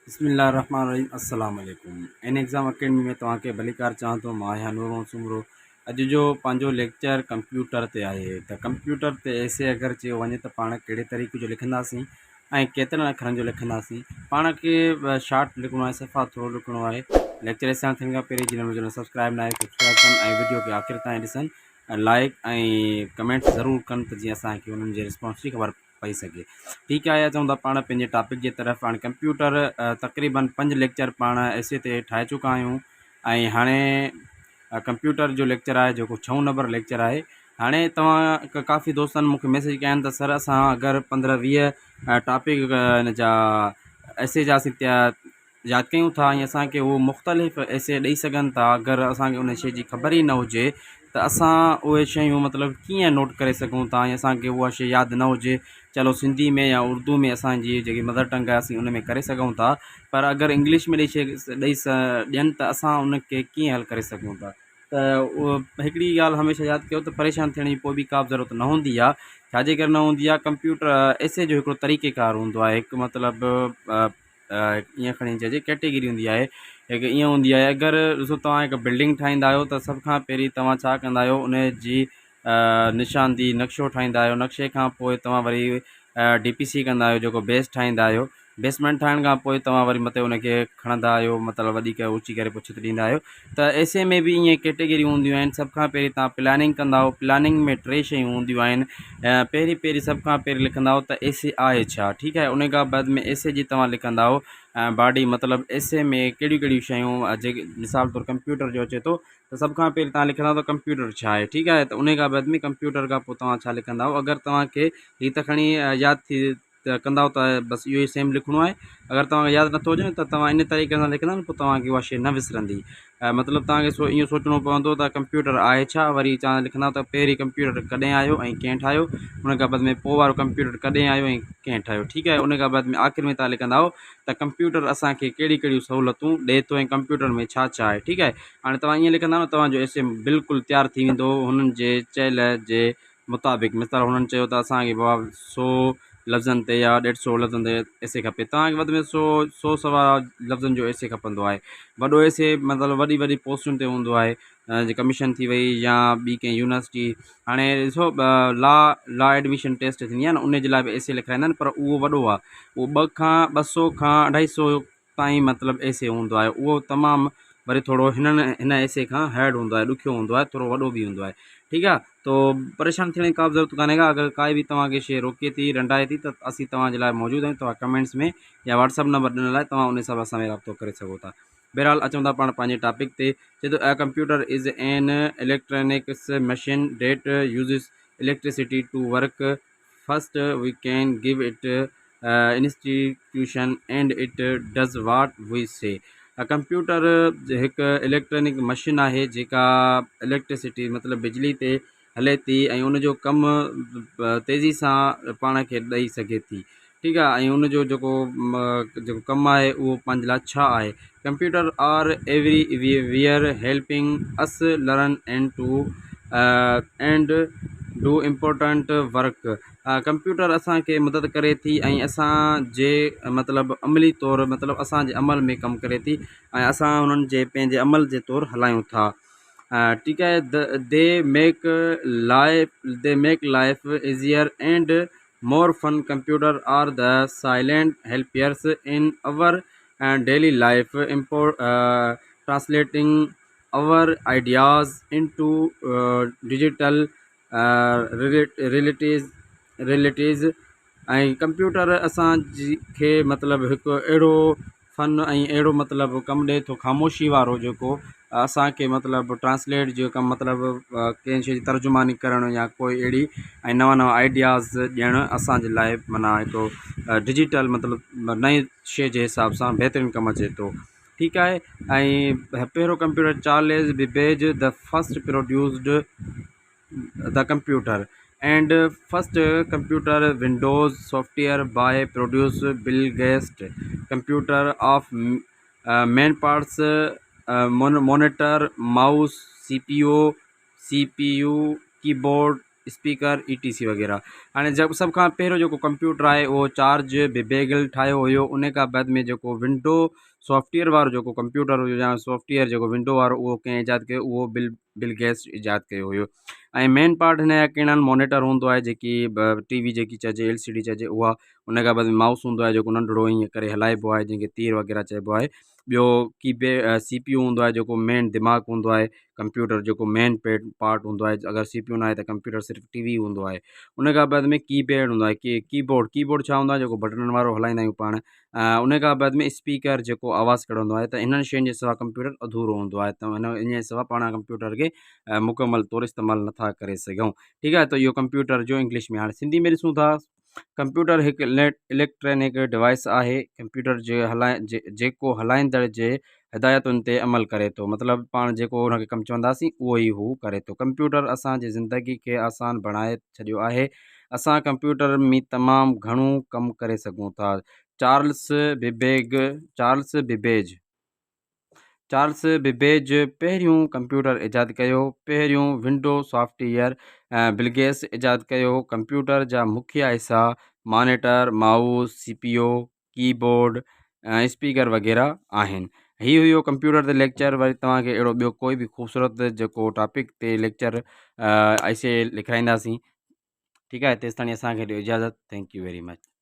बिस्मिल्लाहिर्रहमानिर्रहीम अस्सलाम वालेकुम। इन एग्ज़ाम अकेडमी में तव्हांखे भलीकार चाहां थो। मां आहियां नूर सुमरो। अॼु जो पंहिंजो लेक्चर कंप्यूटर ते आहे। त कंप्यूटर ते एसे अगरि चयो वञे त पाण कहिड़े तरीक़े जो लिखंदासीं ऐं केतिरनि अखरनि जो लिखंदासीं। पाण खे शार्ट लिखिणो आहे, सफ़ा थोरो लिखिणो आहे। लेक्चर स्टार्ट थियण खां पहिरीं जिन मुंहिंजो सब्सक्राइब न आहे सब्सक्राइब कनि ऐं वीडियो खे आख़िर ताईं ॾिसनि, लाइक ऐं कमेंट्स ज़रूरु कनि त जीअं असांखे उन्हनि जे रिस्पॉन्स जी ख़बर पई सघे। ठीकु आहे, चऊं था पाण पंहिंजे टॉपिक जे तरफ़। हाणे कंप्यूटर तक़रीबन 5 लेक्चर पाण एसे ते ठाहे चुका आहियूं ऐं हाणे कंप्यूटर जो लेक्चर आहे जेको 6 नंबर लेक्चर आहे। हाणे तव्हां काफ़ी दोस्तनि मूंखे मैसेज कया आहिनि त सर असां अगरि 15-20 टॉपिक हिन जा एसे जा यादि कयूं था ऐं असांखे उहो मुख़्तलिफ़ एसे ॾेई सघनि था, अगरि असांखे उन शइ जी ख़बर ई न हुजे त असां उहे शयूं मतिलबु कीअं नोट करे सघूं था ऐं असांखे उहा शइ यादि न हुजे। चलो सिंधी में या उर्दू में असांजी जेकी मदर टंग आहे असीं उन में करे सघूं था, पर अगरि इंग्लिश में ॾियनि त असां उनखे कीअं हल करे सघूं था। त उहो हिकिड़ी ॻाल्हि हमेशह यादि कयो त परेशान थियण जी पोइ बि का बि ज़रूरत न हूंदी आहे। छाजे करे न हूंदी आहे? कंप्यूटर एसे जो हिकिड़ो तरीक़ेकार हूंदो आहे, हिकु मतिलबु ईअं खणी चइजे कैटेगरी हूंदी आहे। हिकु ईअं हूंदी आहे, अगरि ॾिसो तव्हां हिकु बिल्डिंग ठाहींदा आहियो त सभ खां पहिरीं तव्हां छा कंदा आहियो, उन जी निशानदी नक्शो ठाहींदा आहियो। नक्शे खां पोइ तव्हां वरी DPC कंदा आहियो जेको बेस ठाहींदा आहियो। बेसमेंट ठाहिण खां पोइ तव्हां वरी मथे उनखे खणंदा आहियो, मतिलबु वधीक ऊची करे पोइ छित ॾींदा आहियो। त एसे में बि ईअं कैटेगरी हूंदियूं आहिनि। सभ खां पहिरीं तव्हां प्लानिंग कंदा आहियो। प्लानिंग में 3 शयूं हूंदियूं आहिनि। पहिरीं सभ खां पहिरीं लिखंदा आहियो त एसे आहे छा। ठीकु आहे, उन खां बाद में एसे जी तव्हां लिखंदा आहियो बॉडी, मतिलबु एसे में कहिड़ियूं कहिड़ियूं शयूं जेके मिसाल तौरु कंप्यूटर जो अचे थो त सभ खां पहिरीं तव्हां लिखंदा त कंप्यूटर छा आहे। ठीकु आहे, त उन खां बाद में कंप्यूटर खां पोइ तव्हां छा लिखंदा। अगरि तव्हांखे हीअ त खणी यादि थी त कंदा त बसि इहो ई सेम लिखिणो आहे। अगरि तव्हांखे यादि नथो हुजे न त तव्हां इन तरीक़े सां लिखंदा न, पोइ तव्हांखे उहा शइ न विसरंदी। मतिलबु तव्हांखे इहो सोचणो पवंदो त कंप्यूटर आहे छा। वरी तव्हां लिखंदा त पहिरीं कंप्यूटर कॾहिं आयो ऐं कंहिं ठाहियो। उन खां बाद में पोइ वारो कंप्यूटर कॾहिं आयो ऐं कंहिं ठाहियो। ठीकु आहे, उन खां बाद में आख़िर में तव्हां लिखंदा त कंप्यूटर असांखे कहिड़ियूं कहिड़ियूं सहूलियतूं ॾिए थो ऐं कंप्यूटर में छा छा आहे। ठीकु आहे, हाणे तव्हां ईअं लिखंदा न, तव्हांजो एसे बिल्कुलु तयारु थी वेंदो हुननि जे चयल जे मुताबिक़। मिसाल हुननि चयो त असांखे बाबा 100 लफ़्ज़नि ते या 150 लफ़्ज़नि ते एसे खपे, तव्हांखे वधि में 100 सवा लफ़्ज़नि जो एसे खपंदो आहे। वॾो एसे मतिलबु वॾी वॾी पोस्टुनि ते हूंदो आहे, जीअं कमीशन थी वई या ॿी कंहिं यूनिवर्सिटी। हाणे ॾिसो लॉ एडमिशन टेस्ट थींदी आहे न, उन जे लाइ बि एसे लिखाईंदा आहिनि, पर उहो वॾो आहे। उहो 200 खां 250 ताईं मतिलबु एसे हूंदो आहे। उहो तमामु वरी थोरो हिन एसे खां हैड हूंदो आहे, ॾुखियो हूंदो आहे, थोरो वॾो बि हूंदो आहे। ठीकु आहे, तो परेशान थियण जी का बि ज़रूरत कान्हे का। अगरि काई बि तव्हांखे शइ रोके थी, रंडाए थी, त असीं तव्हांजे लाइ मौजूदु आहियूं। तव्हां कमेंट्स में या WhatsApp नंबर ॾिनल आहे, तव्हां उन हिसाब सां में राब्तो करे सघो था। बहरहाल अचूं था पाण पंहिंजे टॉपिक ते। चए थो computer is an electronics machine that uses electricity to work. First we can give it institution and it does what we say. Computer हिकु इलेक्ट्रॉनिक मशीन आहे जेका इलेक्ट्रिसिटी मतिलबु बिजली ते हले थी ऐं उनजो कमु तेज़ी सां पाण खे ॾेई सघे थी। ठीकु आहे, ऐं उनजो जेको कमु आहे उहो पंहिंजे लाइ छा आहे। Computer are everywhere helping us learn and do important work. Computer असांखे मदद करे थी ऐं असांजे मतिलबु अमली तौरु मतिलबु असांजे अमल में कमु करे थी ऐं असां उन्हनि जे पंहिंजे अमल जे तौरु हलायूं था। ठीकु आहे, they make life easier and more fun. Computer are the silent helpers in our daily life, translating our ideas into digital relatives. ऐं कंप्यूटर असांजी खे मतिलबु हिकु अहिड़ो फ़न ऐं अहिड़ो मतिलबु कमु ॾिए थो, ख़ामोशी वारो, जेको असांखे मतिलबु ट्रांसलेट जो कमु मतिलबु कंहिं शइ जी तर्जुमानी करणु या कोई अहिड़ी ऐं नवां नवां आइडियाज़ ॾियणु असांजे लाइ माना हिकिड़ो डिजिटल मतिलबु नई शइ जे हिसाब सां बहितरीनु कमु अचे थो। ठीकु आहे, ऐं पहिरियों computer Charles Babbage the first produced the computer and first computer Windows software by produce Bill Gates. Computer of main parts monitor mouse CPU keyboard speaker ETC वग़ैरह। हाणे जब सभ खां पहिरियों जेको कंप्यूटर आहे उहो चार्ज बेबेगल ठाहियो हुयो। उन खां बाद में जेको विंडो सॉफ्टवेयर वारो जेको कंप्यूटर हुयो या सॉफ्टवेयर जेको विंडो वारो उहो कंहिं ईजाद कयो, उहो बिल गेट्स ईजाद कयो हुयो। ऐं मेन पार्ट हिन जा कहिड़ा मॉनिटर हूंदो आहे, जेकी TV जेकी चइजे LCD चइजे उहा। उन खां बाद माउस हूंदो आहे जेको नंढिड़ो हीअं करे हलाइबो आहे, जंहिंखे तीर वग़ैरह चइबो आहे। ॿियो CPU हूंदो आहे जेको मेन दिमाग़ु हूंदो आहे। कंप्यूटर जेको मेन पार्ट हूंदो आहे, अगरि CPU न आहे त कंप्यूटर सिर्फ़ु TV हूंदो आहे। उन खां बाद में कीपैड हूंदो आहे, कीबोर्ड छा हूंदो आहे, जेको बटन वारो हलाईंदा आहियूं पाण। उन खां बाद में स्पीकर जेको आवाज़ु कढंदो आहे। त इन्हनि शयुनि जे सिवा कंप्यूटर अधूरो हूंदो आहे। त इन जे सिवा पाण कंप्यूटर खे मुकमल तौरु इस्तेमालु नथा करे सघूं। ठीकु आहे, त इहो कंप्यूटर जो इंग्लिश में। हाणे सिंधी में ॾिसूं था। कंप्यूटर हिकु इलेक्ट्रॉनिक डिवाइस आहे। कंप्यूटर जेको हलाईंदड़ जे हिदायतुनि ते अमल करे थो, मतिलबु पाण जेको हुनखे कमु चवंदासीं उहो ई हू करे थो। कंप्यूटर असांजी ज़िंदगी खे आसान बणाए छॾियो आहे। असां कंप्यूटर में तमामु घणो कमु करे सघूं था। चार्ल्स बेबेज पहिरियों कंप्यूटर ईजाद कयो। पहिरियों विंडो सॉफ्टवेयर बिलगेट्स ईजाद कयो। कंप्यूटर जा मुख्य हिसा monitor, mouse, CPU, keyboard, speaker वग़ैरह आहिनि। हीउ हुयो कंप्यूटर ते लेक्चर। वरी तव्हांखे अहिड़ो ॿियो कोई बि ख़ूबसूरत जेको टॉपिक ते लेक्चर ऐसे लिखाईंदासीं। ठीकु आहे, तेसिताईं असांखे ॾियो इजाज़त। Thank U very much.